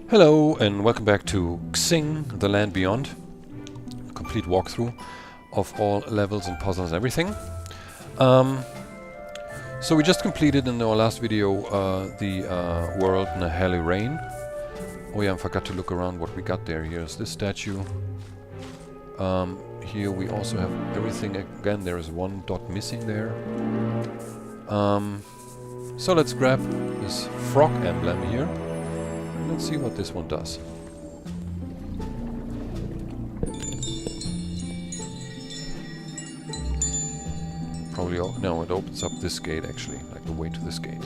Hello and welcome back to Xing, the Land Beyond. A complete walkthrough of all levels and puzzles and everything. So we just completed in our last video the world Hyaku Lake. Oh yeah, I forgot to look around what we got there. Here's this statue. Here we also have everything again. There is one dot missing there. So let's grab this frog emblem here. Let's see what this one does. Probably, no, it opens up this gate actually, like the way to this gate.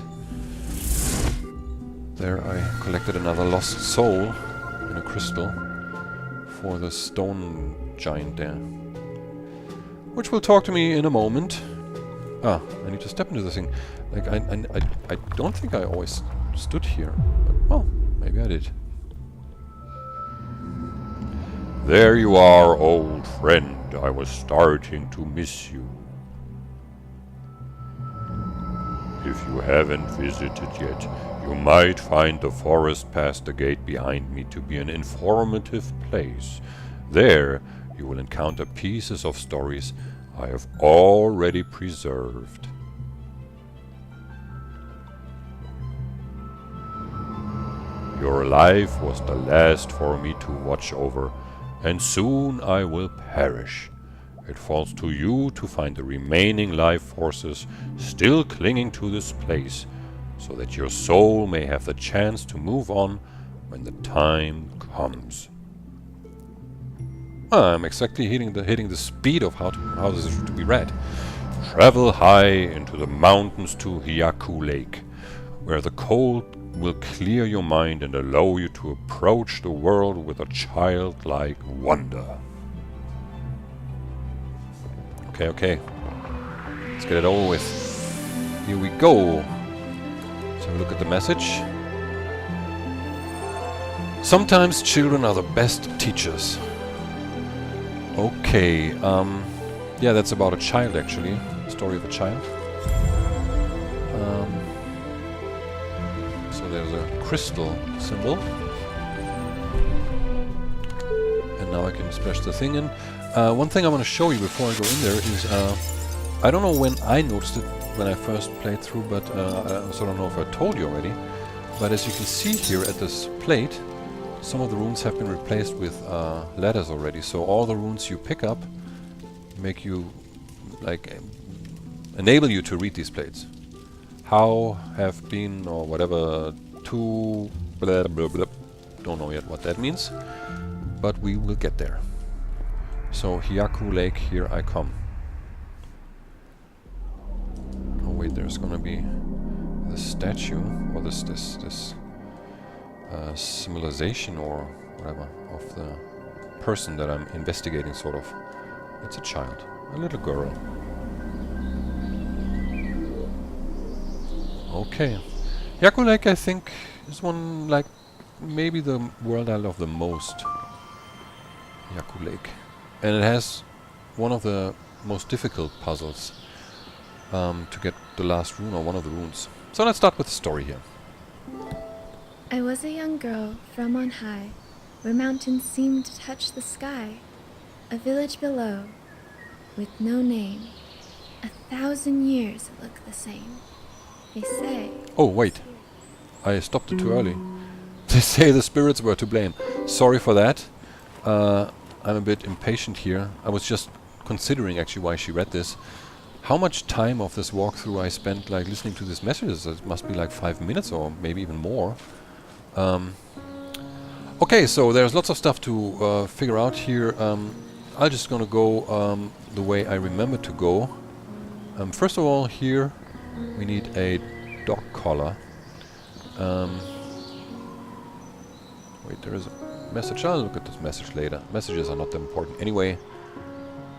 There I collected another lost soul in a crystal for the stone giant there. Which will talk to me in a moment. Ah, I need to step into this thing. Like, I don't think I always stood here. But, well, maybe I did. There you are, old friend. I was starting to miss you. If you haven't visited yet, you might find the forest past the gate behind me to be an informative place. There, you will encounter pieces of stories I have already preserved. Your life was the last for me to watch over, and soon I will perish. It falls to you to find the remaining life forces still clinging to this place, so that your soul may have the chance to move on when the time comes. I'm exactly hitting the speed of how this is to be read. Travel high into the mountains to Hyaku Lake, where the cold will clear your mind and allow you to approach the world with a childlike wonder. Okay. Let's get it over with. Here we go. So look at the message. Sometimes children are the best teachers. Okay, yeah, that's about a child actually. Story of a child. So there's a crystal symbol. And now I can splash the thing in. One thing I want to show you before I go in there is, I don't know when I noticed it when I first played through, but I also don't know if I told you already. But as you can see here at this plate, some of the runes have been replaced with letters already. So all the runes you pick up make you, like, enable you to read these plates. How, have been, or whatever, to, blah, blah, blah. Don't know yet what that means, but we will get there. So Hyaku Lake, here I come. Oh wait, there's gonna be this statue, or this symbolization or whatever of the person that I'm investigating, sort of. It's a child, a little girl. Okay. Hyaku Lake, I think, is one, like, maybe the world I love the most. Hyaku Lake. And it has one of the most difficult puzzles to get the last rune, or one of the runes. So let's start with the story here. I was a young girl from on high, where mountains seemed to touch the sky. A village below, with no name. 1,000 years it looked the same. They say... Oh, wait. I stopped it too early. They say the spirits were to blame. Sorry for that. I'm a bit impatient here. I was just considering actually why she read this. How much time of this walkthrough I spent like listening to these messages? It must be like 5 minutes or maybe even more. Okay, so there's lots of stuff to figure out here. I'm just gonna go the way I remember to go. First of all, here we need a dog collar. Wait, there is a message. I'll look at this message later. Messages are not that important anyway.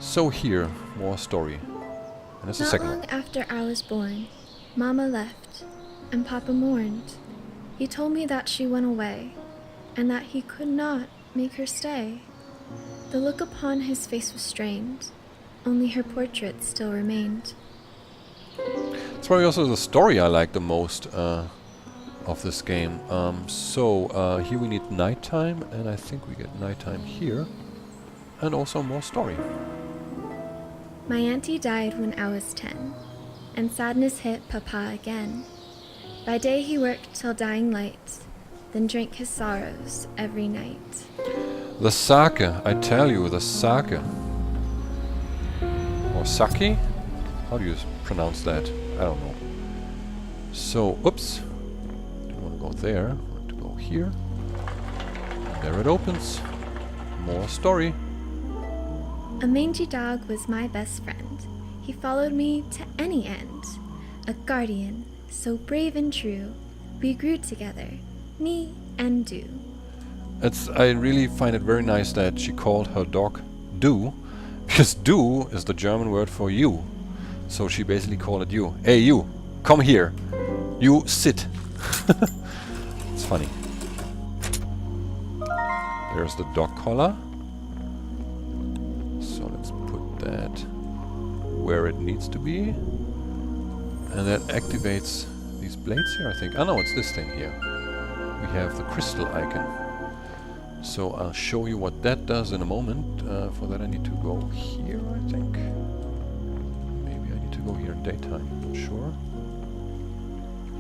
So here, more story. And that's the second one. Not long after I was born, Mama left, and Papa mourned. He told me that she went away, and that he could not make her stay. The look upon his face was strained. Only her portrait still remained. It's probably also the story I like the most. of this game. Here we need nighttime, and I think we get nighttime here. And also more story. My auntie died when I was 10, and sadness hit Papa again. By day he worked till dying light, then drank his sorrows every night. The sake, I tell you, the sake. Or sake? How do you pronounce that? I don't know. So, oops. Don't want to go there. I want to go here. And there it opens. More story. A mangy dog was my best friend. He followed me to any end. A guardian, so brave and true. We grew together, me and Do. I really find it very nice that she called her dog Du, because Du is the German word for you. So she basically called it you. Hey you, come here. You sit. It's funny. There's the dog collar. So let's put that where it needs to be. And that activates these blades here, I think. Oh no, it's this thing here. We have the crystal icon. So I'll show you what that does in a moment. For that I need to go here, I think. Maybe I need to go here in daytime, not sure.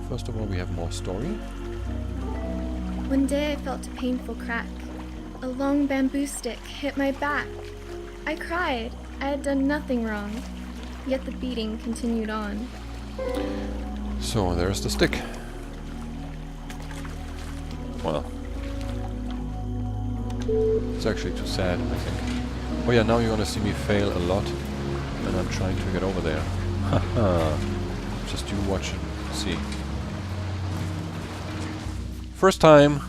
First of all, we have more story. One day I felt a painful crack. A long bamboo stick hit my back. I cried. I had done nothing wrong. Yet the beating continued on. So there's the stick. Well, it's actually too sad, I think. Oh yeah, now you're gonna see me fail a lot, and I'm trying to get over there. Haha. Just you watch and see. First time.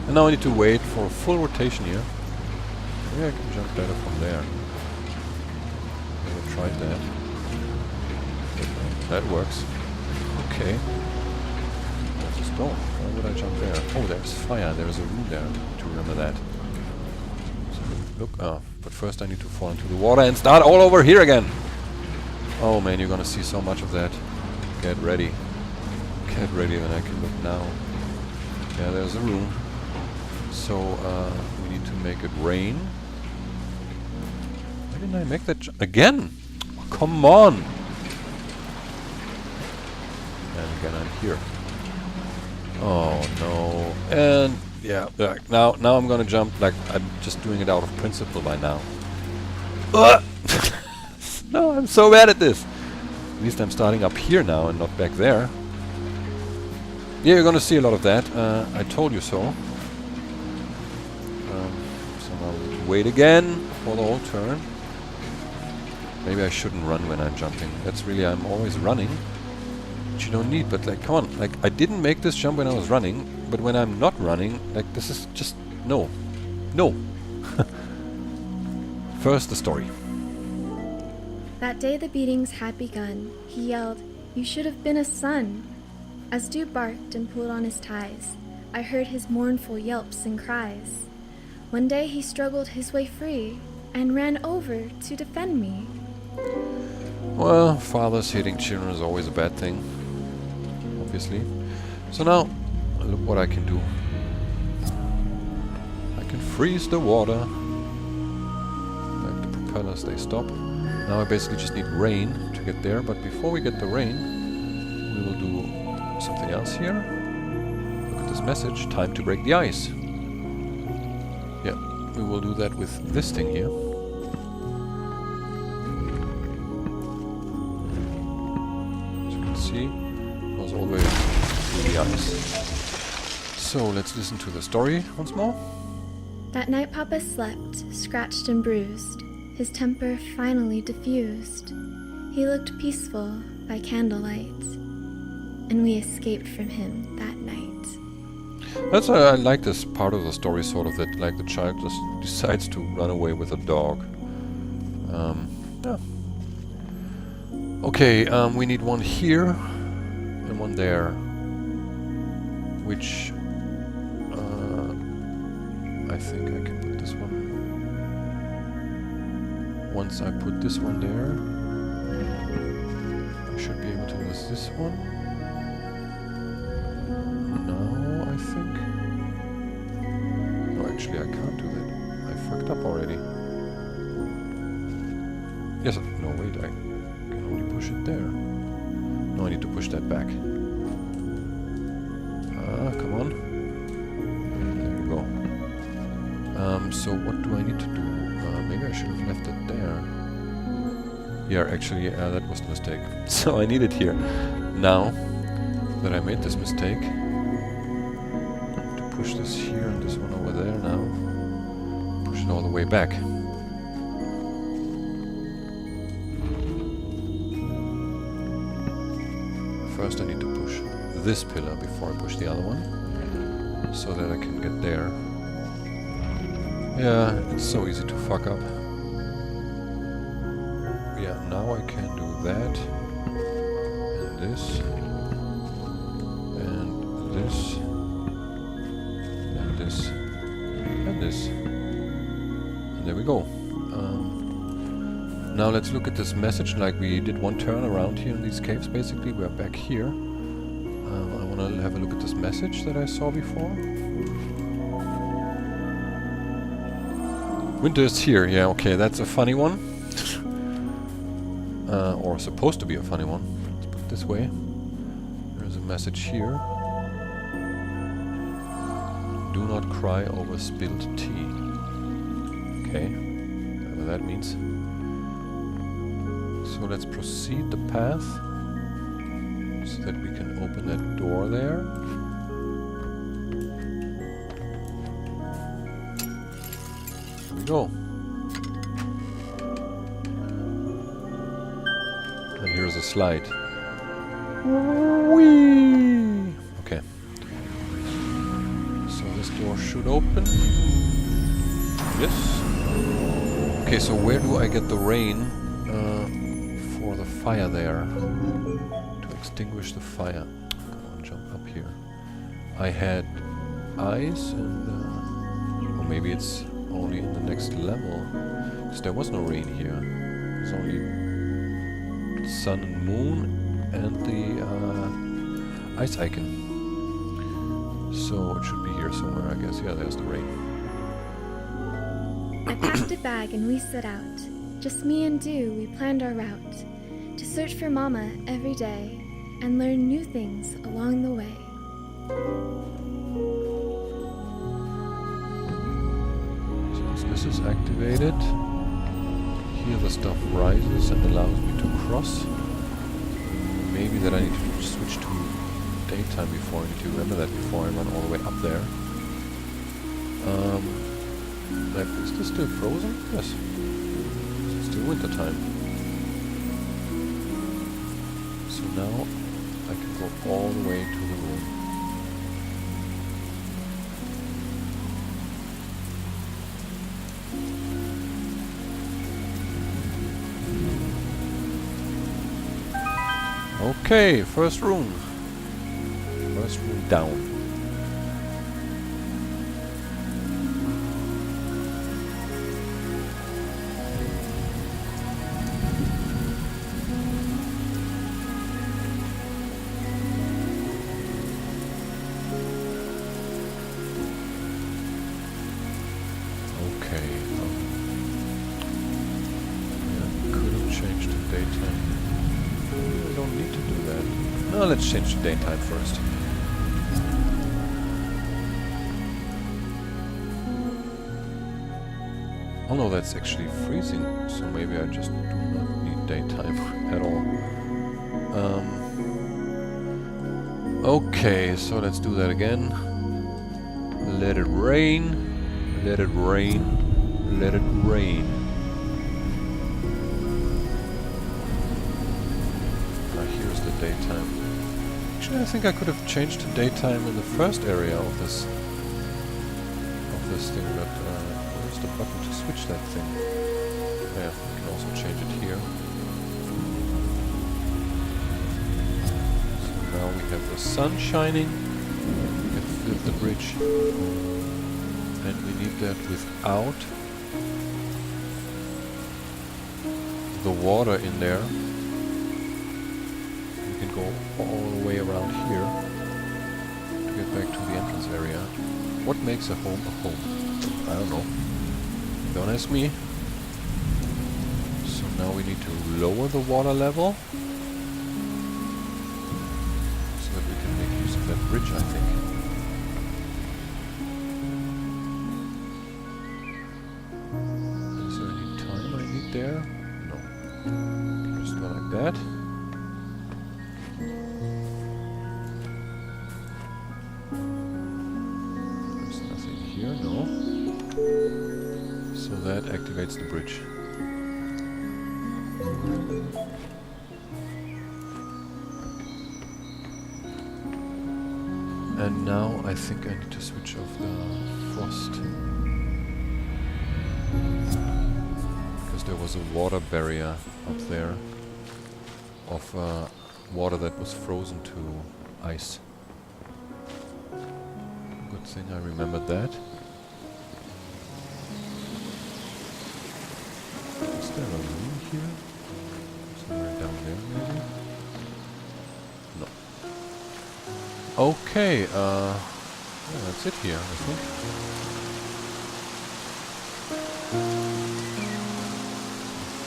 And now I need to wait for a full rotation here. Maybe I can jump better from there. I tried that. That works. Okay. There's a stone. Why would I jump there? Oh, there's fire. There's a rune there. To remember that. So look. But first I need to fall into the water and start all over here again. Oh man, you're gonna see so much of that. Get ready. Get ready, and I can look now. Yeah, there's a rune. So we need to make it rain. Why didn't I make that again? Oh, come on! And again I'm here. Oh no. And yeah, now I'm gonna jump like I'm just doing it out of principle by now. No, I'm so bad at this. At least I'm starting up here now and not back there. Yeah, you're gonna see a lot of that. I told you so. So now we'll wait again for the whole turn. Maybe I shouldn't run when I'm jumping. That's really, I'm always running. Which you don't need, but like, come on. Like, I didn't make this jump when I was running, but when I'm not running, like, this is just, no. No. First, the story. That day the beatings had begun. He yelled, "You should have been a son." As Dew barked and pulled on his ties, I heard his mournful yelps and cries. One day he struggled his way free and ran over to defend me. Well, fathers hitting children is always a bad thing, obviously. So now, look what I can do. I can freeze the water. Like the propellers, they stop. Now I basically just need rain to get there, but before we get the rain, we will do something else here. Look at this message, time to break the ice. Yeah, we will do that with this thing here. As you can see, it goes all the way through the ice. So let's listen to the story once more. That night Papa slept, scratched and bruised, his temper finally diffused. He looked peaceful by candlelight, and we escaped from him that night. That's I like this part of the story, sort of, that like the child just decides to run away with a dog. Yeah. Okay, we need one here and one there, which I think I can put this one. Once I put this one there, I should be able to use this one. now, I think. No, actually, I can't do that. I fucked up already. Yes, no, wait, I can only push it there. No, I need to push that back. Come on. There we go. So what do I need to do? Maybe I should have left it there. Yeah, actually, that was the mistake. So I need it here. Now that I made this mistake, to push this here and this one over there now. Push it all the way back. First I need to push this pillar before I push the other one, so that I can get there. Yeah, it's so easy to fuck up. Yeah, now I can do that, and this, and this, and this, and this. And there we go. Now let's look at this message, like we did one turn around here in these caves, basically. We're back here. I want to have a look at this message that I saw before. Winter is here. Yeah, okay, that's a funny one. Or supposed to be a funny one. Let's put it this way. There's a message here. Do not cry over spilled tea. Okay, whatever that means. So let's proceed the path so that we can open that door there. There we go. And here's a slide. Whee! Okay. So this door should open. Yes. Okay, so where do I get the rain? For the fire there. To extinguish the fire. Come on, jump up here. I had ice and... or maybe it's only in the next level. Because there was no rain here. There's only sun and moon and the ice icon. So it should be here somewhere, I guess. Yeah, there's the rain. I packed a bag and we set out. Just me and Do, we planned our route. To search for Mama every day and learn new things along the way. So once this is activated, here the stuff rises and allows me to cross. Maybe that I need to switch to daytime before. I need to remember that before I run all the way up there. Is this still frozen? Yes. It's still winter time. So now I can go all the way to the room. Okay, first room. First room down. Let's change to daytime first. Oh no, that's actually freezing, so maybe I just do not need daytime at all. Okay, so let's do that again. Let it rain, let it rain, let it rain. Here's the daytime. Actually, I think I could have changed to daytime in the first area of this thing, but where's the button to switch that thing? Yeah, I can also change it here. So now we have the sun shining. We can fill the bridge, and we need that without the water in there. Go all the way around here to get back to the entrance area. What makes a home a home? I don't know. Don't ask me. So now we need to lower the water level so that we can make use of that bridge, I think. Is there any time I need there? No. Just go like that. There's nothing here, no. So that activates the bridge. And now I think I need to switch off the frost. Because there was a water barrier up there of water that was frozen to ice. Good thing I remembered that. Is there a room here? Somewhere down there maybe? No. Okay, yeah, that's it here, I think.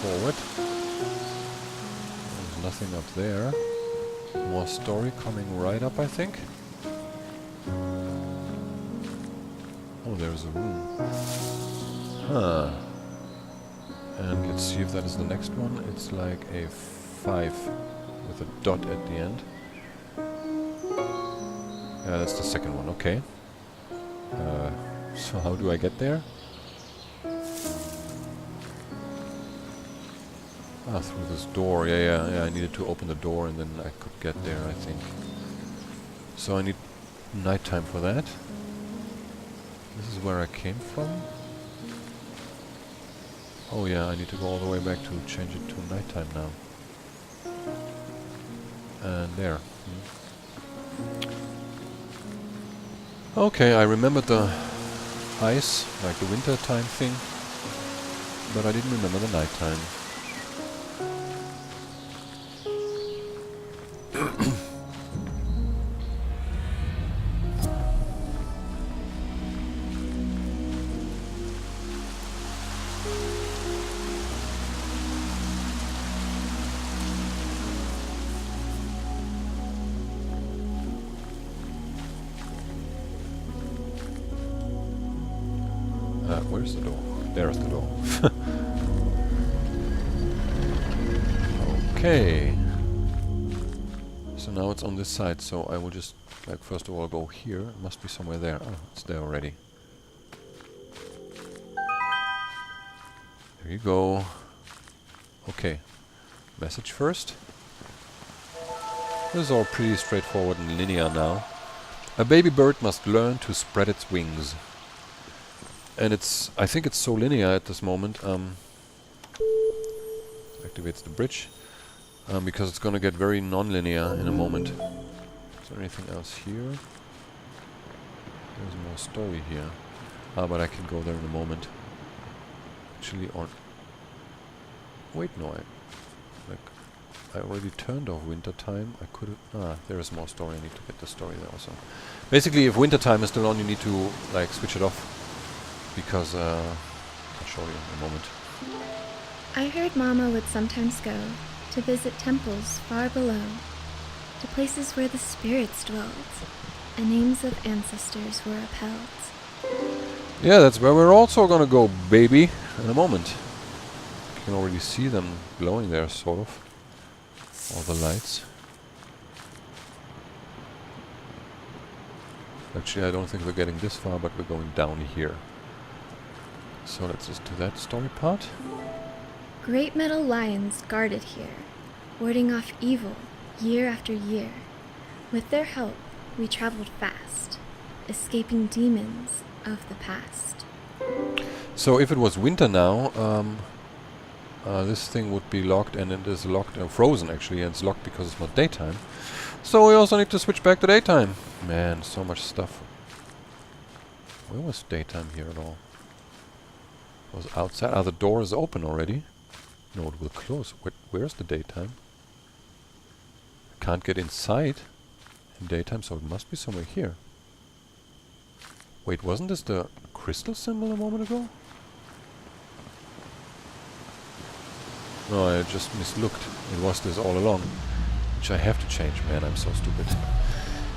Forward. There's nothing up there. More story coming right up, I think. Oh, there's a room. Huh. And let's see if that is the next one. It's like a 5 with a dot at the end. Yeah, that's the second one, okay. So how do I get there? Ah, through this door. Yeah, I needed to open the door and then I could get there, I think. So I need nighttime for that. This is where I came from. Oh yeah, I need to go all the way back to change it to nighttime now. And there. Okay, I remembered the ice, like the winter time thing, but I didn't remember the nighttime. Where's the door? There's the door. Okay. So now it's on this side, so I will just, like, first of all go here. It must be somewhere there. Oh, it's there already. There you go. Okay. Message first. This is all pretty straightforward and linear now. A baby bird must learn to spread its wings. And it's, I think it's so linear at this moment. Activates the bridge. Because it's gonna get very non-linear in a moment. Is there anything else here? There's more story here. Ah, but I can go there in a moment. Actually, or... Wait, no, I already turned off winter time. I could have... Ah, there is more story. I need to get the story there also. Basically, if winter time is still on, you need to, like, switch it off. Because, I'll show you in a moment. I heard Mama would sometimes go to visit temples far below, to places where the spirits dwelt, and names of ancestors were upheld. Yeah, that's where we're also gonna go, baby, in a moment. You can already see them glowing there, sort of. All the lights. Actually, I don't think we're getting this far, but we're going down here. So let's just do that story part. Great metal lions guarded here, warding off evil year after year. With their help, we traveled fast, escaping demons of the past. So if it was winter now, this thing would be locked, and it is locked, frozen actually, and it's locked because it's not daytime. So we also need to switch back to daytime. Man, so much stuff. Where was daytime here at all? It was outside. Ah, the door is open already. No, it will close. Where's the daytime? I can't get inside in daytime, so it must be somewhere here. Wait, wasn't this the crystal symbol a moment ago? No, I just mislooked. It was this all along. Which I have to change. Man, I'm so stupid.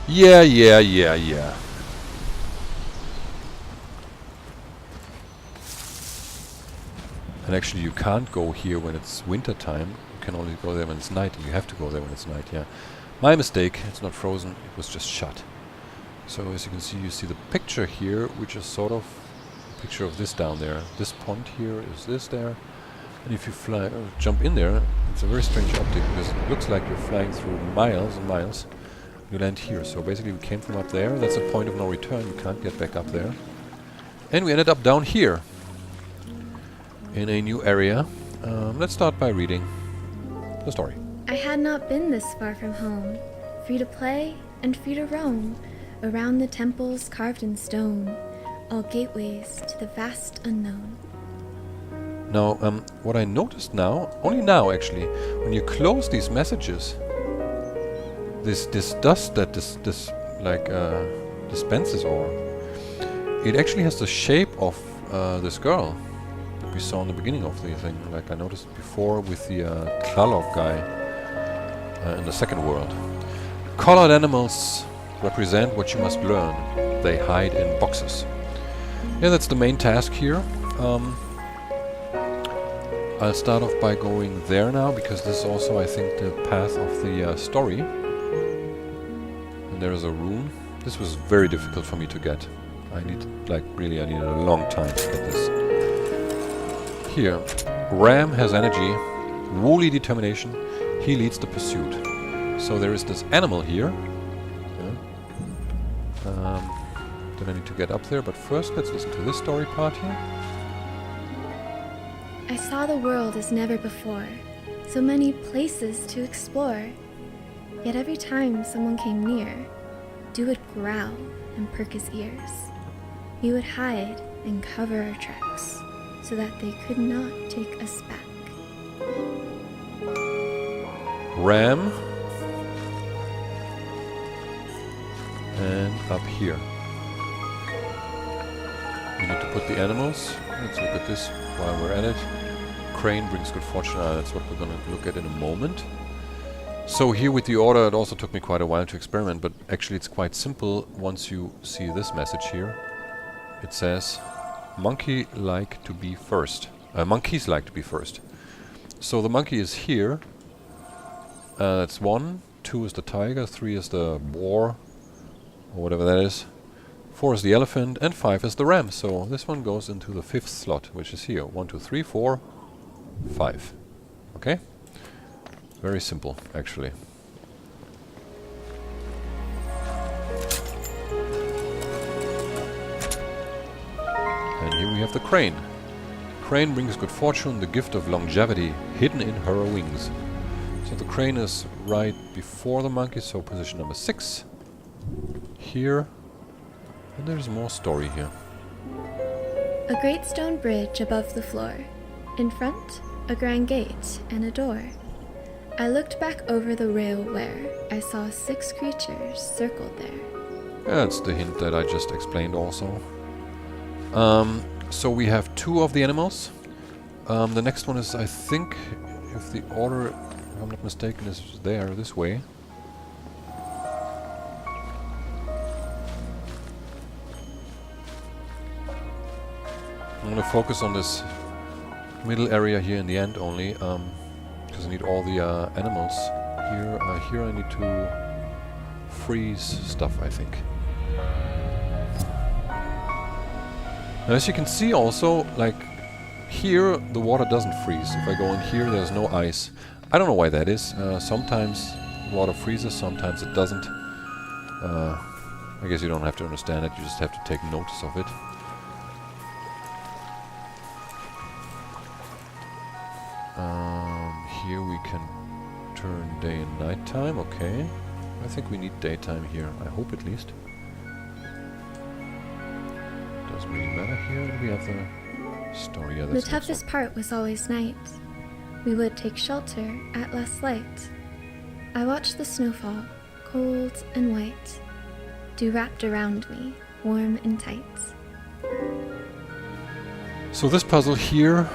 Yeah. And actually you can't go here when it's winter time. You can only go there when it's night, and you have to go there when it's night, yeah. My mistake, it's not frozen, it was just shut. So as you can see, you see the picture here, which is sort of a picture of this down there. This pond here is this there. And if you fly, jump in there, it's a very strange optic, because it looks like you're flying through miles and miles. You land here, so basically we came from up there, that's a point of no return, you can't get back up there. And we ended up down here, in a new area. Let's start by reading the story. I had not been this far from home, free to play and free to roam, around the temples carved in stone, all gateways to the vast unknown. Now, what I noticed now, only now actually, when you close these messages, this dust that this dispenses, or it actually has the shape of this girl that we saw in the beginning of the thing, like I noticed before with the Kralov guy in the second world. Colored animals represent what you must learn. They hide in boxes. Yeah, that's the main task here. I'll start off by going there now, because this is also, I think, the path of the story. And there is a rune. This was very difficult for me to get. I needed a long time to get this. Here, Ram has energy, woolly determination. He leads the pursuit. So there is this animal here. Then I need to get up there, but first let's listen to this story part here. I saw the world as never before, so many places to explore. Yet every time someone came near, Dew would growl and perk his ears. He would hide and cover our tracks, so that they could not take us back. Ram. And up here. We need to put the animals. Let's look at this while we're at it. Crane brings good fortune. That's what we're going to look at in a moment. So here with the order, it also took me quite a while to experiment, but actually it's quite simple once you see this message here. It says, monkeys like to be first. So the monkey is here. That's 1. 2 is the tiger. 3 is the boar, or whatever that is. 4 is the elephant, and 5 is the ram. So this one goes into the 5th slot, which is here. 1, 2, 3, 4, 5. Okay? Very simple, actually. And here we have the crane. Crane brings good fortune, the gift of longevity, hidden in her wings. So the crane is right before the monkey, so position number 6. Here. And there's more story here. A great stone bridge above the floor. In front, a grand gate and a door. I looked back over the rail where I saw 6 creatures circled there. That's the hint that I just explained also. So we have 2 of the animals. The next one is, I think, if the order, if I'm not mistaken, is there, this way. I'm going to focus on this middle area here in the end only, because I need all the animals. Here I need to freeze stuff, I think. Now, as you can see also, like, here the water doesn't freeze. If I go in here, there's no ice. I don't know why that is. Sometimes water freezes, sometimes it doesn't. I guess you don't have to understand it, you just have to take notice of it. Here we can turn day and night time, okay. I think we need daytime here, I hope at least. Doesn't really matter here, we have the story. Yeah, the toughest part was always night. We would take shelter at less light. I watched the snowfall, cold and white. Dew wrapped around me, warm and tight. So this puzzle here,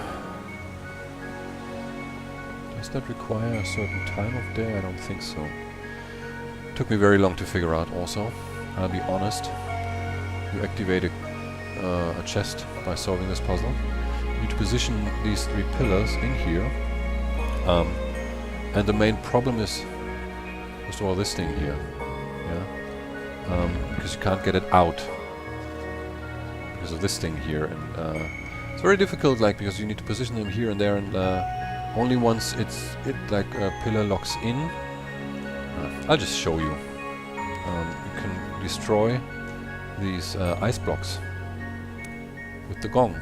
does that require a certain time of day? I don't think so. Took me very long to figure out also, I'll be honest. You activate a chest by solving this puzzle. You need to position these 3 pillars in here. And the main problem is first of all this thing here. Yeah? Because you can't get it out. Because of this thing here. And it's very difficult, like, because you need to position them here and there, and only once it like a pillar locks in. I'll just show you. You can destroy these ice blocks with the gong.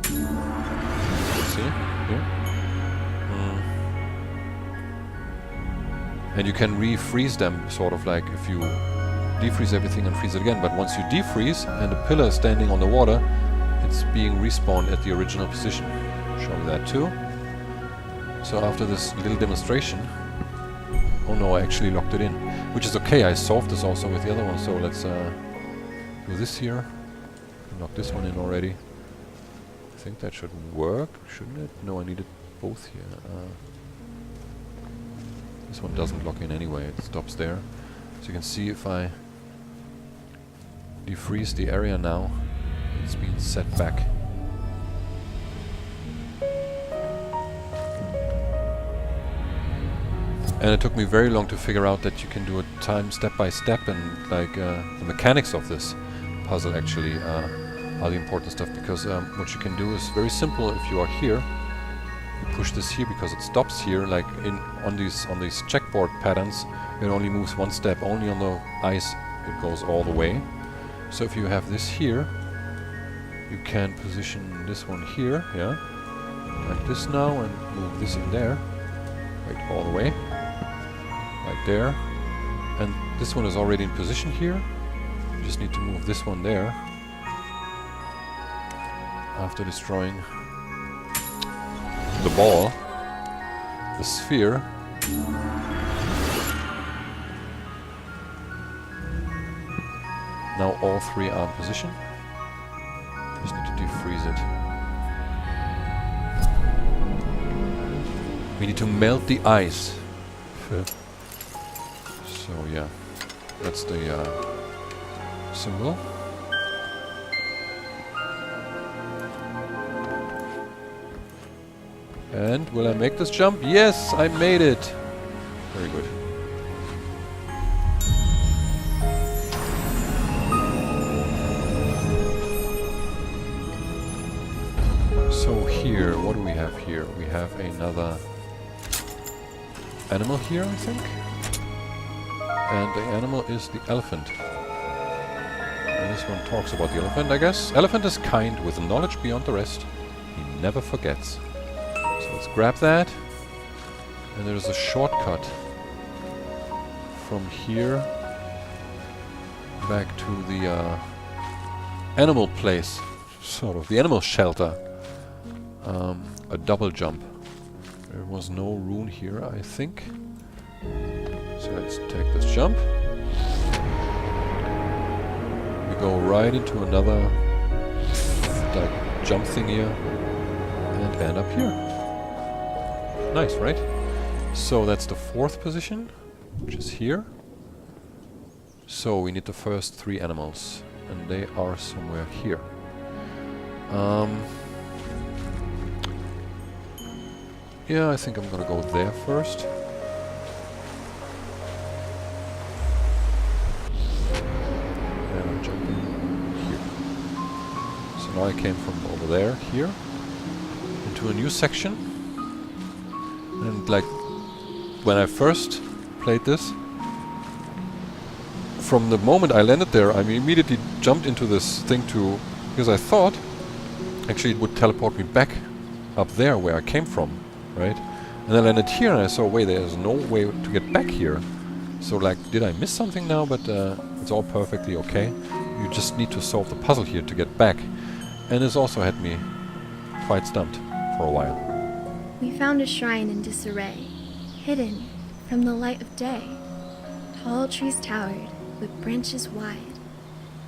See? Here? And you can refreeze them, sort of like if you defreeze everything and freeze it again. But once you defreeze and the pillar is standing on the water, it's being respawned at the original position. Show you that too. So after this little demonstration, oh no, I actually locked it in, which is okay. I solved this also with the other one. So let's do this here. Lock this one in already. I think that should work, shouldn't it? No, I needed both here. This one doesn't lock in anyway, it stops there. So you can see if I defreeze the area now, it's been set back. And it took me very long to figure out that you can do it time step by step, and like the mechanics of this puzzle actually are the important stuff, because what you can do is very simple. If you are here, you push this here because it stops here, like on these checkboard patterns, it only moves one step. Only on the ice it goes all the way. So if you have this here, you can position this one here, yeah, like this now, and move this in there, right, all the way, like there. And this one is already in position here. You just need to move this one there after destroying the ball, the sphere. Now all 3 are in position. Just need to defreeze it. We need to melt the ice. So yeah, that's the symbol. And will I make this jump? Yes, I made it! Very good. So here, what do we have here? We have another animal here, I think. And the animal is the elephant. And this one talks about the elephant, I guess. Elephant is kind, with knowledge beyond the rest. He never forgets. Let's grab that, and there's a shortcut from here back to the animal place, sort of, the animal shelter. A double jump. There was no rune here, I think. So let's take this jump. We go right into another like jump thing here and end up here. Nice, right? So that's the 4th position, which is here. So we need the first 3 animals, and they are somewhere here. Yeah, I think I'm gonna go there first. And I'm jumping here. So now I came from over there, here, into a new section. And like, when I first played this, from the moment I landed there, I immediately jumped into this thing because I thought, actually it would teleport me back up there where I came from, right? And I landed here and I saw, wait, there's no way to get back here. So like, did I miss something now? But it's all perfectly okay. You just need to solve the puzzle here to get back. And this also had me quite stumped for a while. We found a shrine in disarray, hidden from the light of day. Tall trees towered, with branches wide.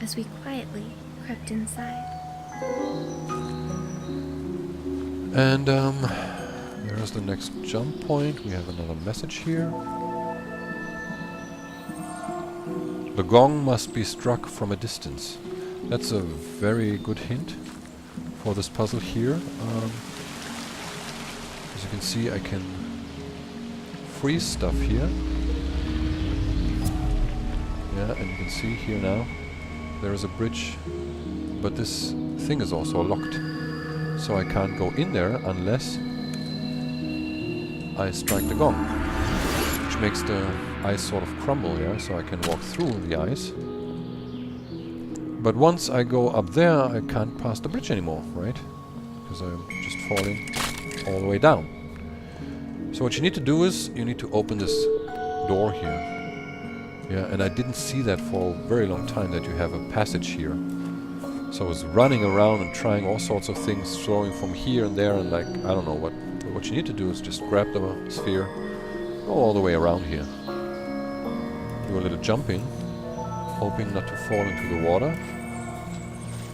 as we quietly crept inside. And there's the next jump point. We have another message here. The gong must be struck from a distance. That's a very good hint for this puzzle here. As you can see, I can freeze stuff here. Yeah, and you can see here now there is a bridge, but this thing is also locked. So I can't go in there unless I strike the gong, which makes the ice sort of crumble here, so I can walk through the ice. But once I go up there, I can't pass the bridge anymore, right? Because I'm just falling all the way down. So what you need to do is, you need to open this door here. Yeah, and I didn't see that for a very long time, that you have a passage here. So I was running around and trying all sorts of things, throwing from here and there, and like, I don't know what. But what you need to do is just grab the sphere, go all the way around here. Do a little jumping, hoping not to fall into the water,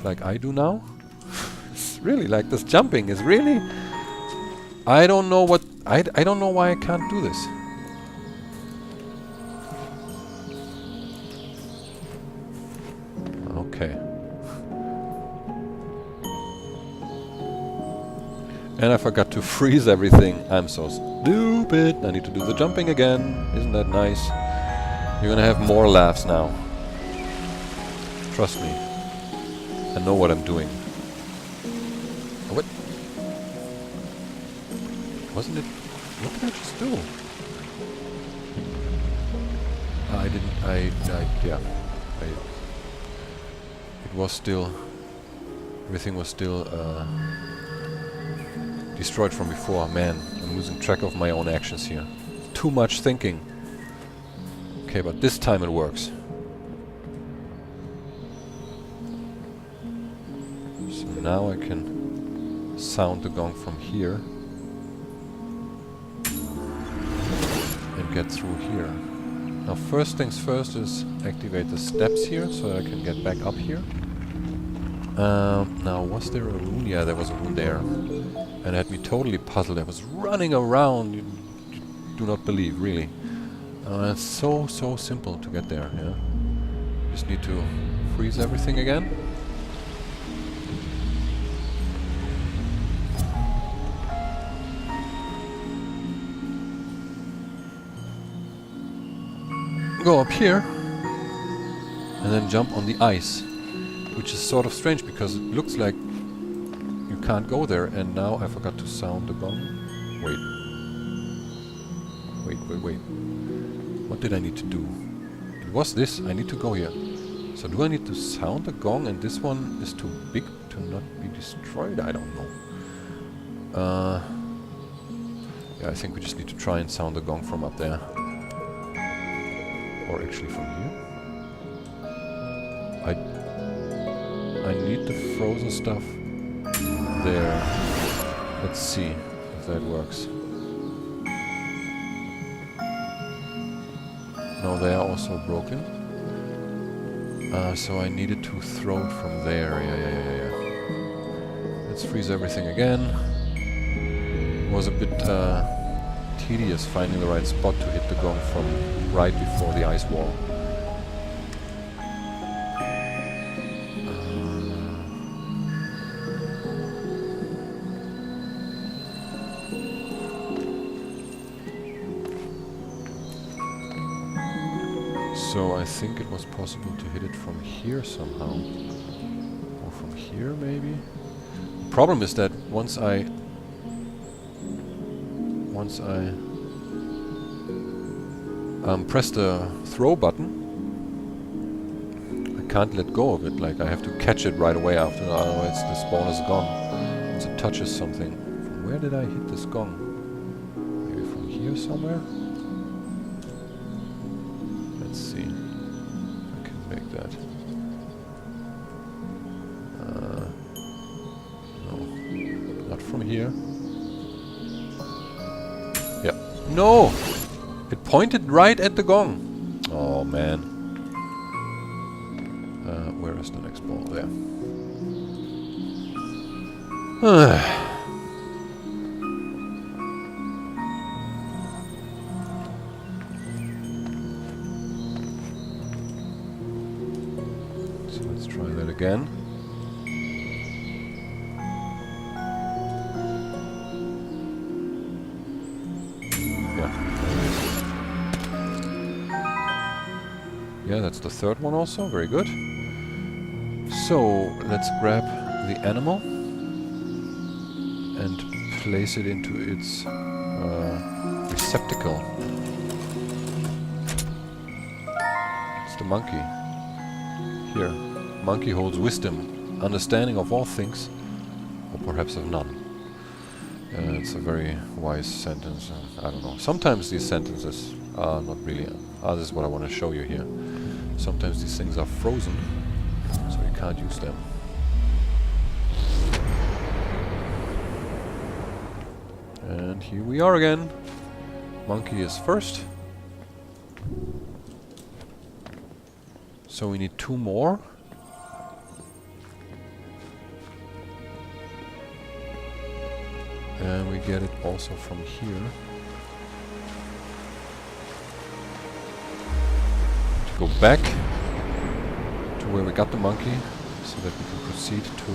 like I do now. It's really like this jumping is really... I don't know what... I don't know why I can't do this. Okay. And I forgot to freeze everything. I'm so stupid. I need to do the jumping again. Isn't that nice? You're gonna have more laughs now. Trust me. I know what I'm doing. Oh, what? Wasn't it? What did I just do? It was still... Everything was still destroyed from before. Man, I'm losing track of my own actions here. Too much thinking. Okay, but this time it works. So now I can sound the gong from here and get through here. Now first things first is activate the steps here so I can get back up here. Now was there a rune? Yeah, there was a rune there. And it had me totally puzzled. I was running around, you do not believe, really. It's so simple to get there, yeah. Just need to freeze everything again. Go up here and then jump on the ice, which is sort of strange because it looks like you can't go there, and now I forgot to sound the gong. Wait. What did I need to do? It was this. I need to go here. So do I need to sound the gong and this one is too big to not be destroyed? I don't know. Yeah, I think we just need to try and sound the gong from up there. Or actually from here. I need the frozen stuff there. Let's see if that works. No, they are also broken. So I needed to throw it from there. Yeah. Let's freeze everything again. It was a bit tedious finding the right spot to hit the gong from right before the ice wall. So I think it was possible to hit it from here somehow. Or from here maybe? The problem is that once I press the throw button, I can't let go of it. Like I have to catch it right away after, otherwise the spawn is gone. Once it touches something. From where did I hit this gong? Maybe from here somewhere? Let's see. I can make that. No, not from here. Yeah. No! It pointed right at the gong. Oh man. Where is the next ball? There. So let's try that again. Yeah, that's the third one also. Very good. So let's grab the animal and place it into its receptacle. It's the monkey. Here. Monkey holds wisdom, understanding of all things, or perhaps of none. It's a very wise sentence. I don't know. Sometimes these sentences are not really... this is what I want to show you here. Sometimes these things are frozen, so you can't use them. And here we are again. Monkey is first. So we need 2 more. And we get it also from here. To go back to where we got the monkey, so that we can proceed to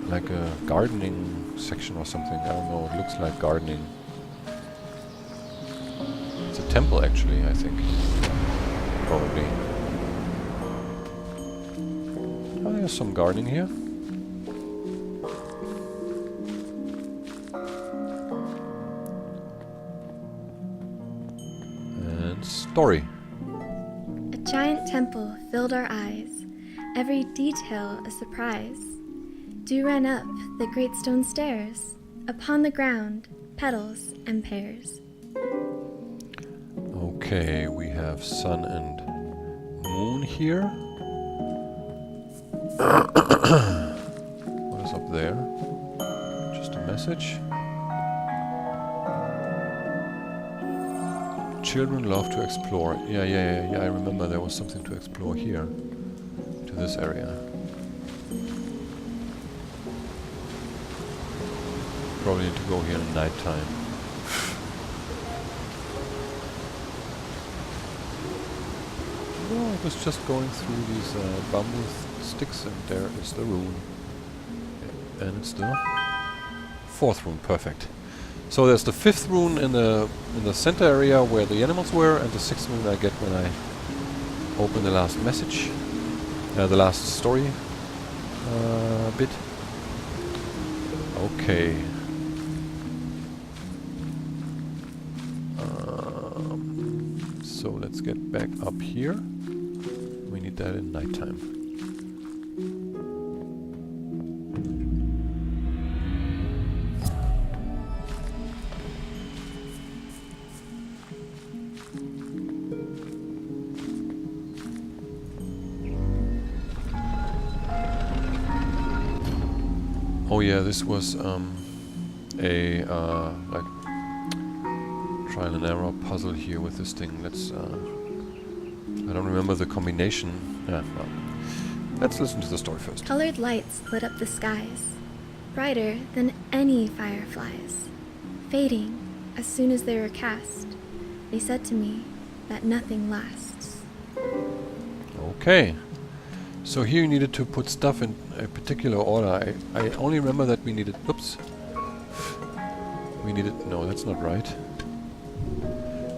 like a gardening section or something. I don't know, it looks like gardening. It's a temple actually, I think. Probably. Oh, there's some gardening here. And story. A giant temple filled our eyes, every detail a surprise. Dew ran up the great stone stairs, upon the ground, petals and pears. Okay, we have sun and moon here. What is up there? Just a message. Children love to explore. Yeah, I remember there was something to explore here. To this area. Probably need to go here at night time. No, I was just going through these bamboo sticks, and there is the rune. Yeah, and it's the 4th rune, perfect. So there's the 5th rune in the center area where the animals were, and the 6th rune I get when I open the last message, the last story bit. Okay. So let's get back up here. We need that in nighttime. Oh yeah, this was a like trial and error puzzle here with this thing. Let's I don't remember the combination. Yeah, well, let's listen to the story first. Colored lights lit up the skies, brighter than any fireflies. Fading as soon as they were cast, they said to me that nothing lasts. Okay. So here you needed to put stuff in a particular order. I only remember that we needed... Oops. We needed... No, that's not right.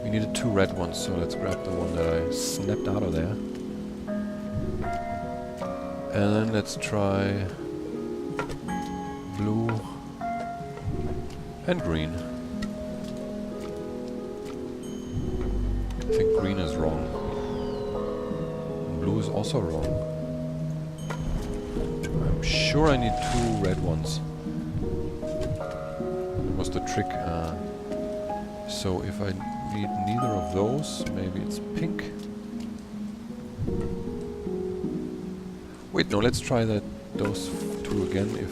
We needed 2 red ones, so let's grab the one that I snapped out of there. And then let's try... blue... and green. I think green is wrong. Blue is also wrong. I'm sure I need 2 red ones. That was the trick. So if I need neither of those, maybe it's pink. Wait, no, let's try those 2 again if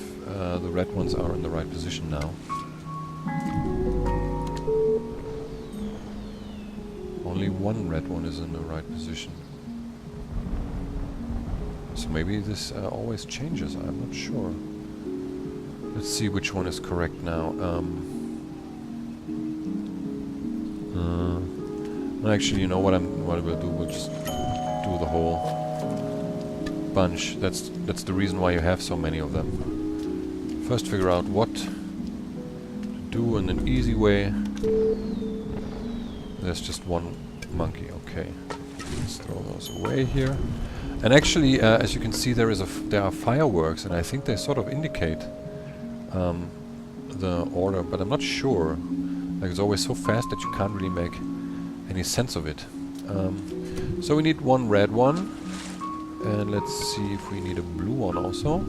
the red ones are in the right position now. Only 1 red one is in the right position. So maybe this always changes. I'm not sure. Let's see which one is correct now. Actually, you know what we'll do? We'll just do the whole bunch. That's the reason why you have so many of them. First, figure out what to do in an easy way. There's just one monkey. Okay, let's throw those away here. And actually, as you can see, there are fireworks, and I think they sort of indicate the order, but I'm not sure. Like, it's always so fast that you can't really make any sense of it. So we need one red one, and let's see if we need a blue one also.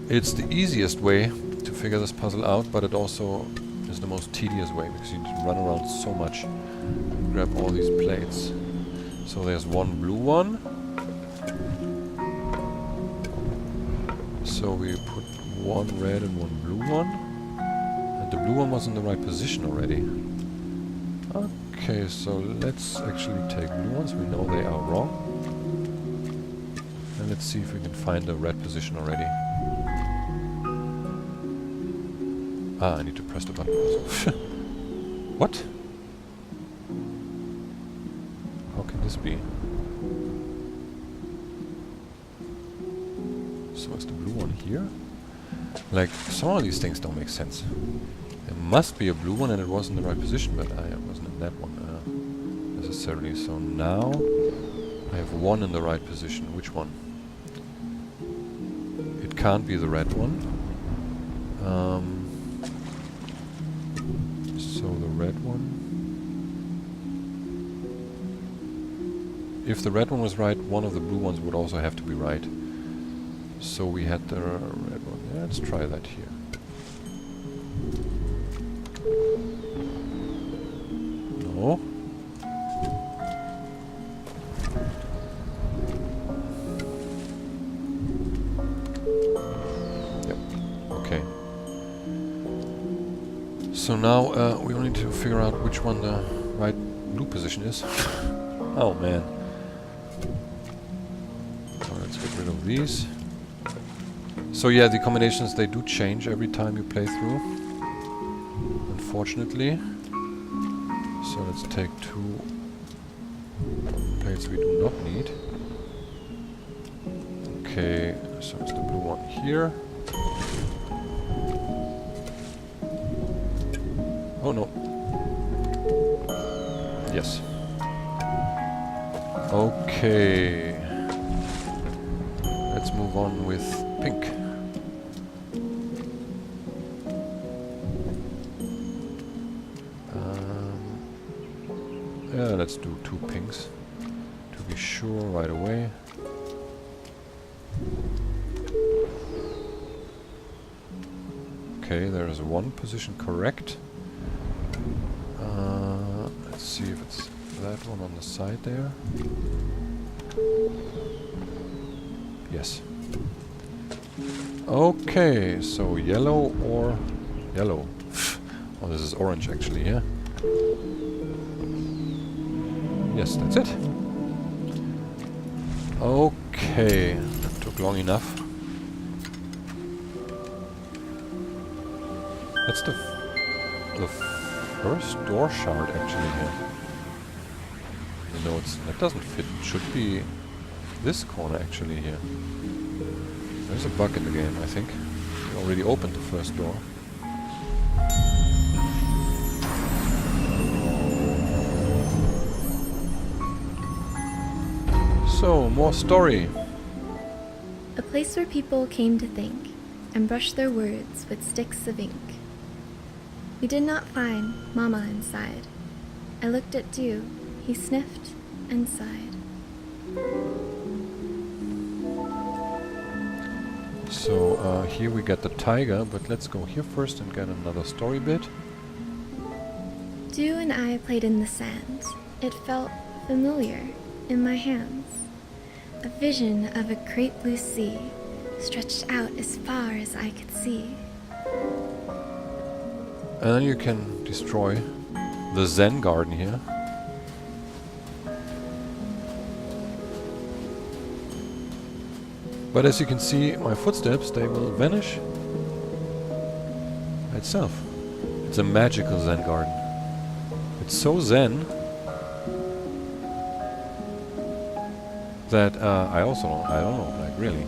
It's the easiest way to figure this puzzle out, but it also is the most tedious way, because you need to run around so much and grab all these plates. So there's one blue one. So we put one red and one blue one. And the blue one was in the right position already. Okay, so let's actually take blue ones. We know they are wrong. And let's see if we can find the red position already. I need to press the button also. What? How can this be? So is the blue one here? Like, some of these things don't make sense. There must be a blue one and it was in the right position, but I wasn't in that one necessarily. So now I have one in the right position. Which one? It can't be the red one. So the red one. If the red one was right, one of the blue ones would also have to be right. So we had the red one. Yeah, let's try that here. No. Yep. Okay. So now we only need to figure out which one the right blue position is. Oh man. Let's get rid of these. So yeah, the combinations, they do change every time you play through, unfortunately. So let's take two plates we do not need. Okay, so it's the blue one here. Oh no. Yes. Okay. Let's move on with pink. Yeah, let's do two pinks to be sure right away. Okay, there is one position correct. Let's see if it's that one on the side there. Yes. Okay, so yellow or yellow. Oh, this is orange actually, yeah? Yes, that's it. Okay, that took long enough. That's the first door shard actually here. No, that doesn't fit. It should be this corner actually here. There's a bug in the game, I think. We already opened the first door. So, more story. A place where people came to think and brush their words with sticks of ink. We did not find Mama inside. I looked at Dew. He sniffed and sighed. So here we get the tiger, but let's go here first and get another story bit. Dew and I played in the sand. It felt familiar in my hands. A vision of a great blue sea stretched out as far as I could see. And then you can destroy the Zen garden here. But as you can see, my footsteps, they will vanish by itself. It's a magical Zen garden. It's so Zen that I don't know, like really.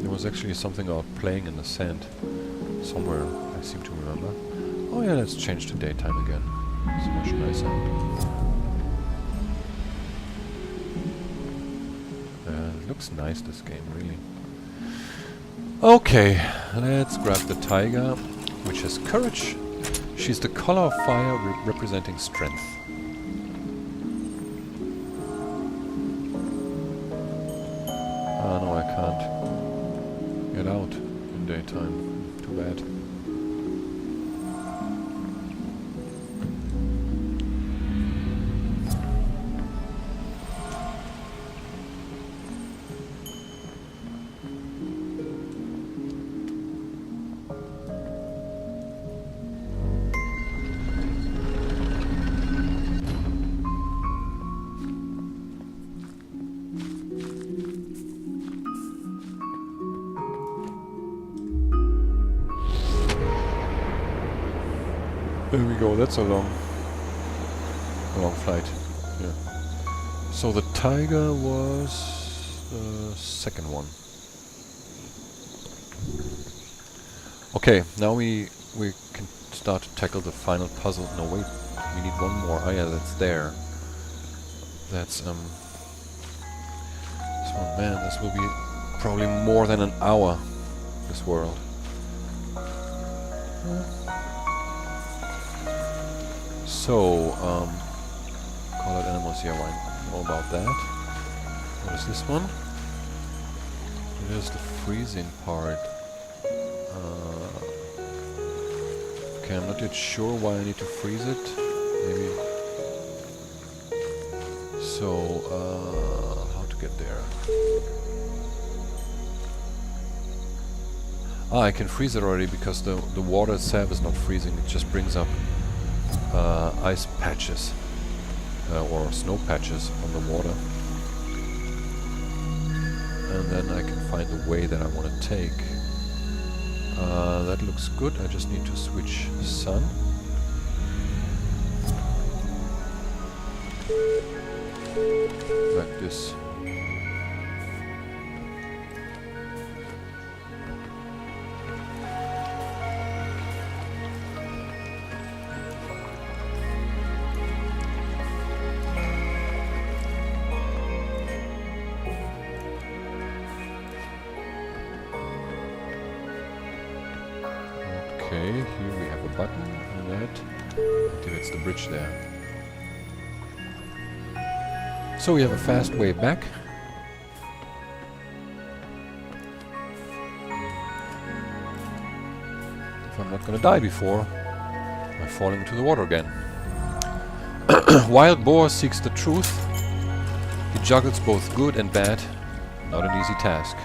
There was actually something about playing in the sand somewhere, I seem to remember. Oh yeah, let's change to daytime again. It's much nicer. Looks nice, this game, really. Okay, let's grab the tiger, which has courage. She's the color of fire representing strength. Ah, no, I can't get out in daytime. Too bad. There we go, that's a long flight. Yeah. So the tiger was the second one. Okay, now we can start to tackle the final puzzle. No, wait, we need one more. Oh yeah, that's there. That's this one. Man, this will be probably more than an hour, this world. So, colored animals here, I know about that. What is this one? Here's the freezing part. Okay, I'm not yet sure why I need to freeze it. Maybe. So, how to get there? Ah, I can freeze it already because the water itself is not freezing. It just brings up ice patches or snow patches on the water, and then I can find the way that I want to take. That looks good. I just need to switch sun. Like this. Okay, here we have a button, and that activates the bridge there. So we have a fast way back. If I'm not gonna die before I fall into the water again. Wild boar seeks the truth. He juggles both good and bad. Not an easy task.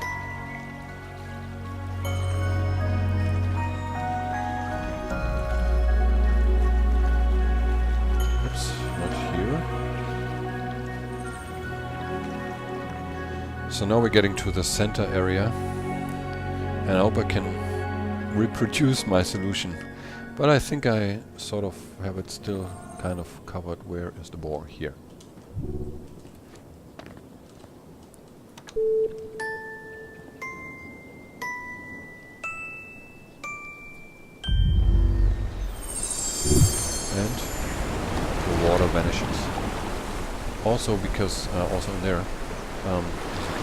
So now we're getting to the center area, and I hope I can reproduce my solution. But I think I sort of have it still kind of covered. Where is the boar? Here. And the water vanishes. Also because, also in there,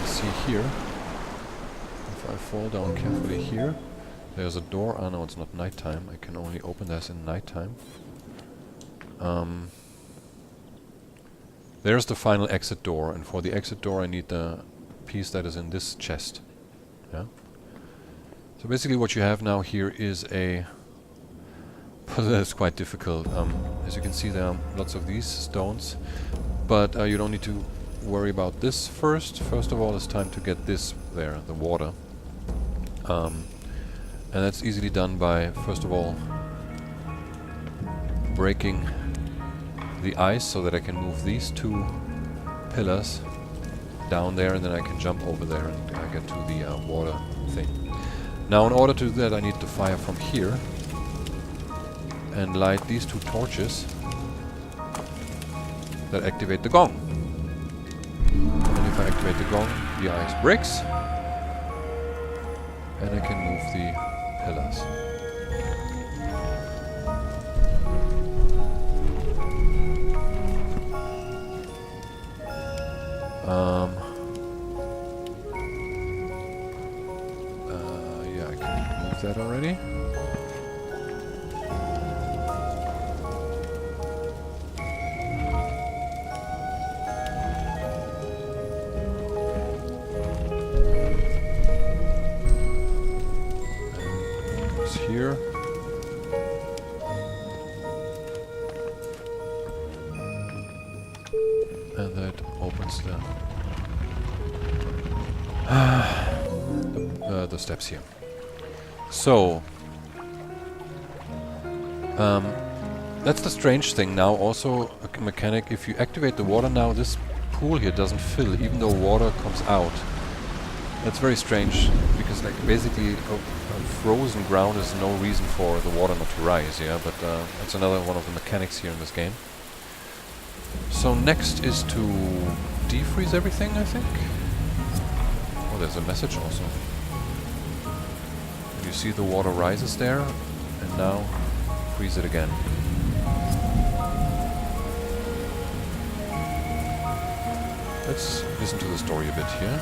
see here, if I fall down carefully here, there's a door. Oh no, it's not nighttime. I can only open this in nighttime. There's the final exit door, and for the exit door I need the piece that is in this chest. Yeah. So basically what you have now here is a puzzle that's quite difficult. As you can see, there are lots of these stones, but you don't need to worry about this first. First of all, it's time to get this there, the water. And that's easily done by, first of all, breaking the ice so that I can move these 2 pillars down there, and then I can jump over there and get to the water thing. Now in order to do that I need the fire from here and light these 2 torches that activate the gong. And if I activate the gong, the ice breaks and I can move the pillars. Yeah, I can move that already. And it's here. And that opens the steps here. So that's the strange thing now. Also a mechanic, if you activate the water now, this pool here doesn't fill even though water comes out. That's very strange because like basically a frozen ground is no reason for the water not to rise, yeah, but that's another one of the mechanics here in this game. So next is to defreeze everything, I think. Oh, there's a message also. You see the water rises there, and now freeze it again. Let's listen to the story a bit here.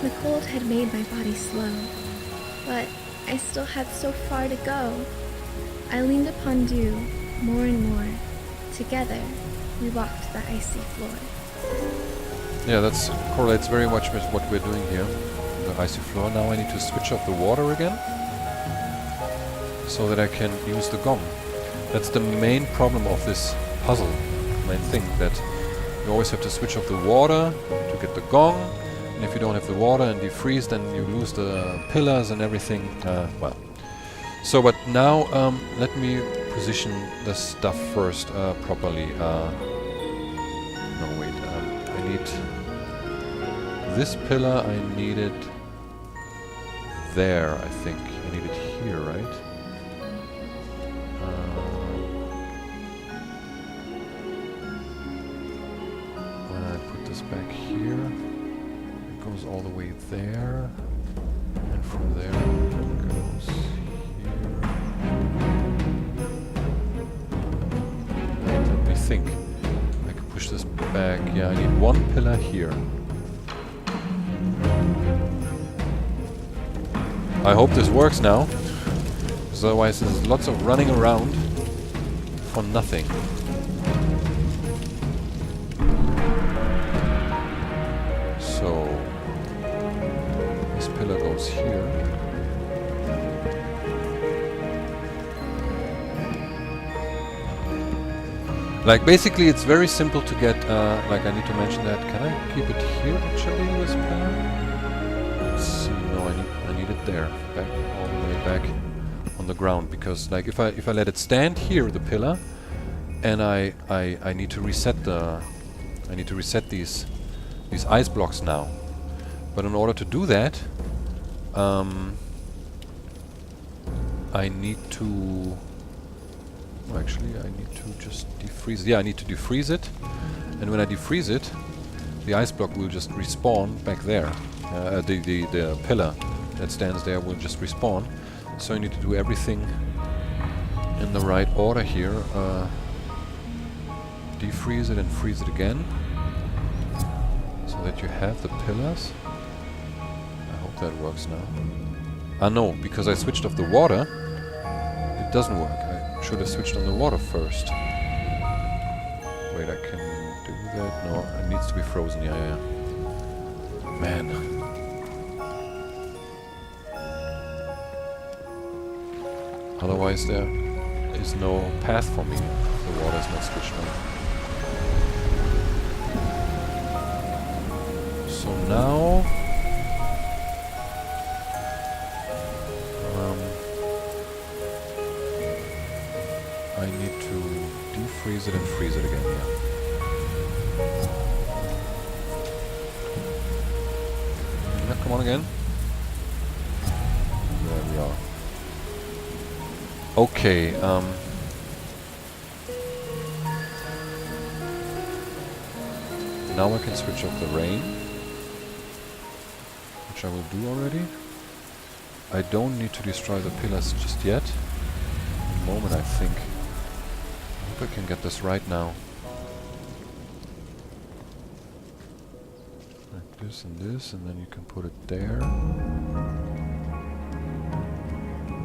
The cold had made my body slow, but I still had so far to go. I leaned upon dew more and more. Together, we walked the icy floor. Yeah, that correlates very much with what we're doing here. The icy floor. Now I need to switch off the water again, so that I can use the gong. That's the main problem of this puzzle. Main thing, that you always have to switch off the water to get the gong. And if you don't have the water and defreeze, then you lose the pillars and everything. Well. So, but now let me position the stuff first properly. No, wait. I need this pillar. I need it there. I think I need it here, right? When I put this back here, it goes all the way there, and from there it goes here. Let me think. I can push this back. Yeah, I need one pillar here. I hope this works now, because otherwise there's lots of running around for nothing. So this pillar goes here. Like basically it's very simple to get, like I need to mention that, can I keep it here actually, this pillar? Let's see, no, I need it there, back, all the way back on the ground, because like if I let it stand here, the pillar, and I need to reset these ice blocks now. But in order to do that, I need to... Actually, I need to just defreeze it. Yeah, I need to defreeze it. And when I defreeze it, the ice block will just respawn back there. The pillar that stands there will just respawn. So I need to do everything in the right order here. Defreeze it and freeze it again. So that you have the pillars. I hope that works now. Ah no, because I switched off the water, it doesn't work. I should have switched on the water first. Wait, I can do that? No, it needs to be frozen. Yeah. Man. Otherwise there is no path for me if the water is not switched on. So now... I need to defreeze it and freeze it again, yeah. Yeah, come on again. There we are. Okay, now I can switch off the rain, which I will do already. I don't need to destroy the pillars just yet. In a moment, I think. I hope I can get this right now. Like this, and then you can put it there.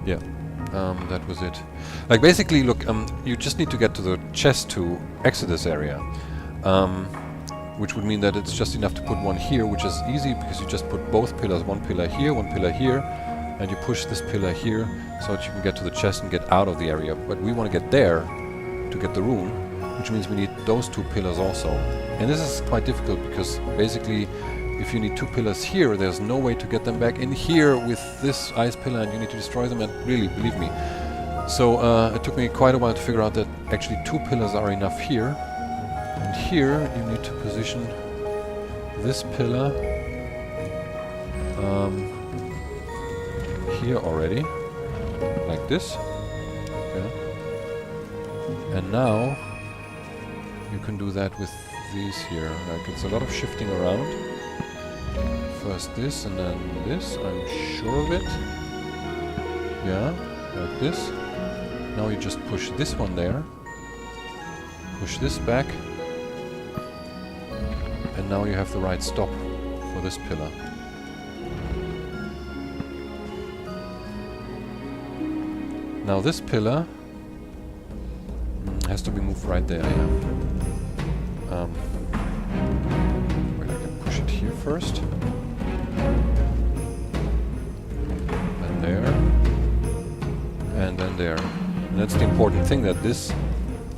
Yeah. That was it. Like basically, look, you just need to get to the chest to exit this area. Which would mean that it's just enough to put one here, which is easy because you just put both pillars, one pillar here, and you push this pillar here so that you can get to the chest and get out of the area. But we want to get there to get the rune, which means we need those two pillars also. And this is quite difficult because basically if you need two pillars here, there's no way to get them back in here with this ice pillar, and you need to destroy them, and really, believe me. So it took me quite a while to figure out that actually two pillars are enough here. And here you need to position this pillar here already, like this. Okay. And now you can do that with these here. Like it's a lot of shifting around. First this and then this, I'm sure of it. Yeah, like this. Now you just push this one there. Push this back. And now you have the right stop for this pillar. Now this pillar has to be moved right there, yeah. Wait, I can push it here first. And there. And then there. And that's the important thing, that this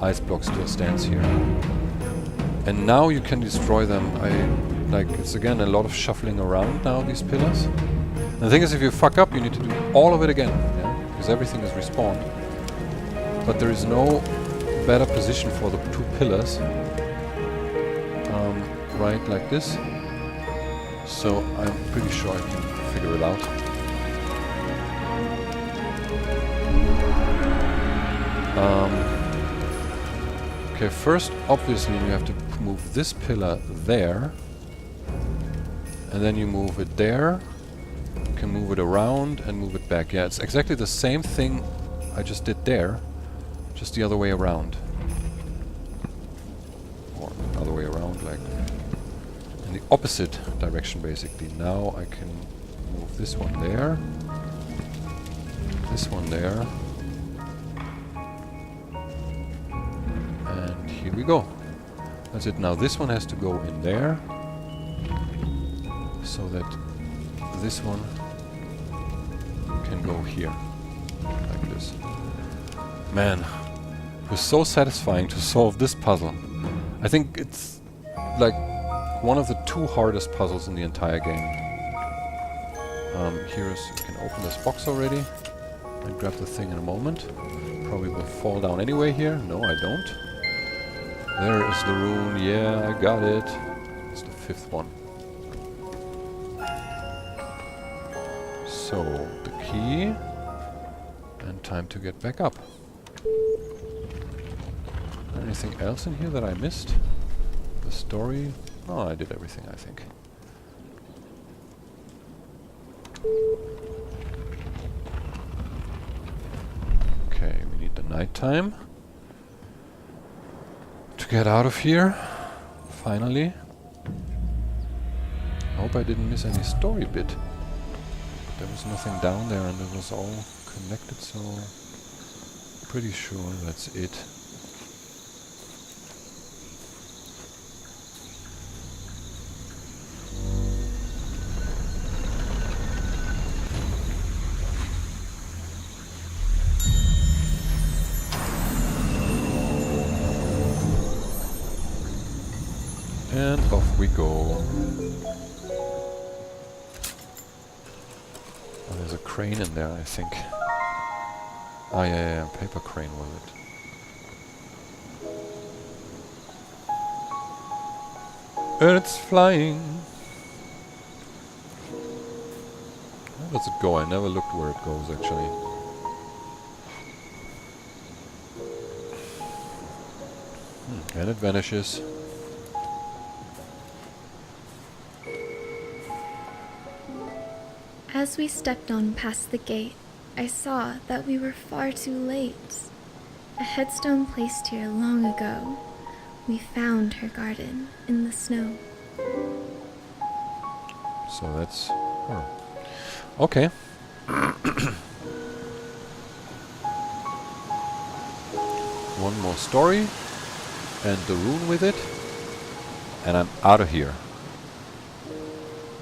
ice block still stands here. And now you can destroy them. It's again a lot of shuffling around now, these pillars. And the thing is, if you fuck up, you need to do all of it again, yeah? Because everything is respawned. But there is no better position for the two pillars. Right like this. So I'm pretty sure I can figure it out. Okay, first, obviously, you have to move this pillar there. And then you move it there. You can move it around and move it back. Yeah, it's exactly the same thing I just did there. Just the other way around. Or other way around, like in the opposite direction, basically. Now I can move this one there. This one there. Here we go. That's it. Now this one has to go in there, so that this one can go here, like this. Man, it was so satisfying to solve this puzzle. I think it's like one of the two hardest puzzles in the entire game. You can open this box already and grab the thing in a moment. Probably will fall down anyway here. No, I don't. There is the rune. Yeah, I got it. It's the fifth one. So, the key. And time to get back up. Anything else in here that I missed? The story? Oh, I did everything, I think. Okay, we need the nighttime. Get out of here, finally. I hope I didn't miss any story bit. There was nothing down there and it was all connected, so pretty sure that's it. And off we go. Oh, there's a crane in there, I think. Ah, yeah, paper crane was it. And it's flying. Where does it go? I never looked where it goes actually. And it vanishes. As we stepped on past the gate, I saw that we were far too late. A headstone placed here long ago. We found her garden in the snow. So that's her. Okay. One more story. And the rune with it. And I'm out of here.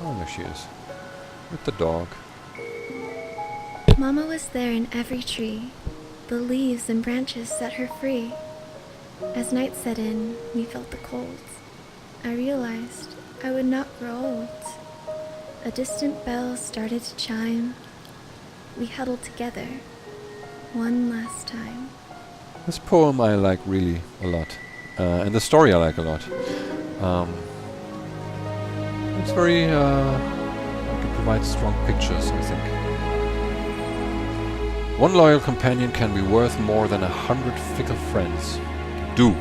Oh, there she is. With the dog. Mama was there in every tree. The leaves and branches set her free. As night set in, we felt the cold. I realized I would not grow old. A distant bell started to chime. We huddled together, one last time. This poem I like really a lot. And the story I like a lot. It's very... it provides strong pictures, I think. One loyal companion can be worth more than 100 fickle friends. Do,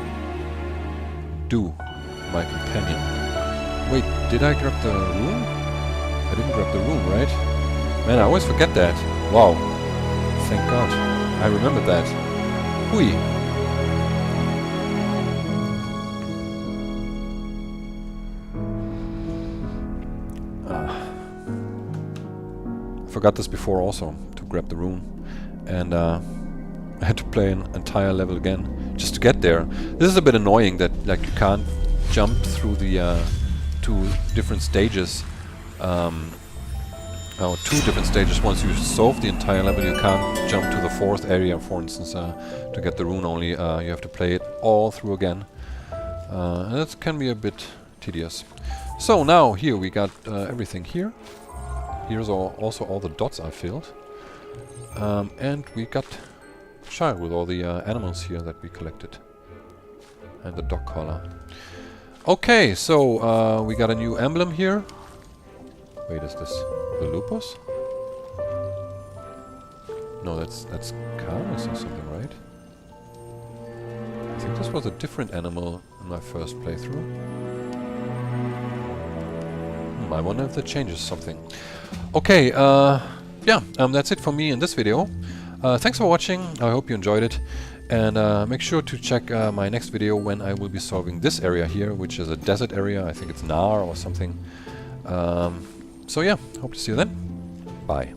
my companion. Wait, did I grab the rune? I didn't grab the rune, right? Man, I always forget that. Wow. Thank God. I remembered that. Hui. I forgot this before also, to grab the rune. And I had to play an entire level again just to get there. This is a bit annoying that like you can't jump through the 2 different stages. Or 2 different stages. Once you solve the entire level, you can't jump to the 4th area, for instance, to get the rune only. You have to play it all through again. And that can be a bit tedious. So now here we got everything here. Here's also all the dots I filled. And we got Shire with all the animals here that we collected. And the dog collar. Okay, so we got a new emblem here. Wait, is this the lupus? No, that's Caris or something, right? I think this was a different animal in my first playthrough. I wonder if that changes something. Okay, yeah, that's it for me in this video. Thanks for watching, I hope you enjoyed it. And make sure to check my next video when I will be solving this area here, which is a desert area. I think it's Nar or something. So yeah, hope to see you then. Bye.